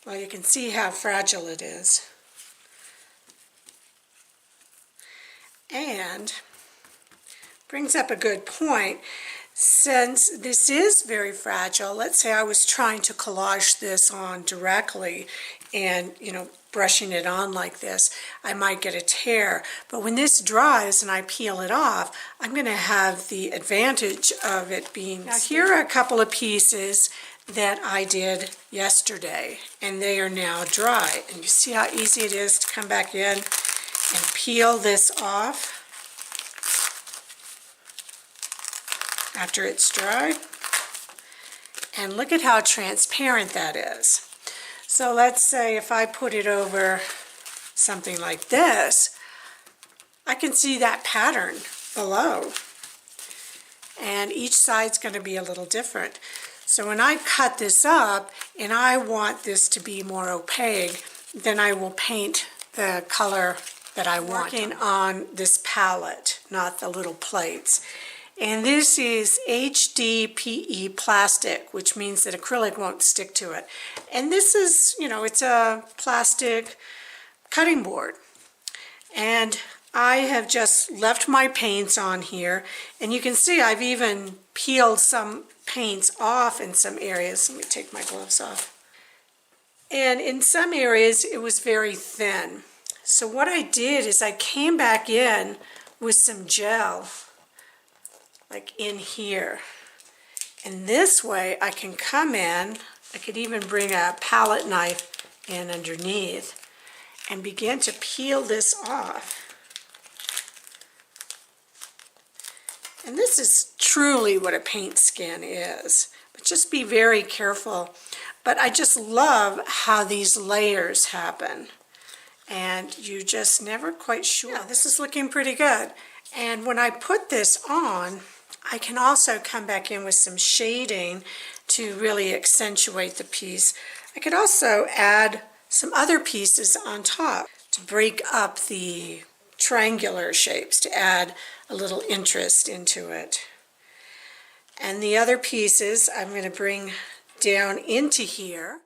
Well, you can see how fragile it is. And brings up a good point. Since this is very fragile, let's say I was trying to collage this on directly and, brushing it on like this, I might get a tear. But when this dries and I peel it off, I'm going to have the advantage of it being... Now, here are a couple of pieces that I did yesterday, and they are now dry. And you see how easy it is to come back in and peel this off after it's dry. And look at how transparent that is. So let's say if I put it over something like this, I can see that pattern below. And each side's going to be a little different. So when I cut this up and I want this to be more opaque, then I will paint the color that I want. Working on this palette, not the little plates. And this is HDPE plastic, which means that acrylic won't stick to it. And this is, it's a plastic cutting board. And I have just left my paints on here. And you can see I've even peeled some paints off in some areas. Let me take my gloves off. And in some areas, it was very thin. So what I did is I came back in with some gel, like in here. And this way I can come in, I could even bring a palette knife in underneath and begin to peel this off. And this is truly what a paint skin is. But just be very careful. But I just love how these layers happen. And you just never quite sure. Yeah, this is looking pretty good. And when I put this on, I can also come back in with some shading to really accentuate the piece. I could also add some other pieces on top to break up the triangular shapes, to add a little interest into it. And the other pieces I'm going to bring down into here.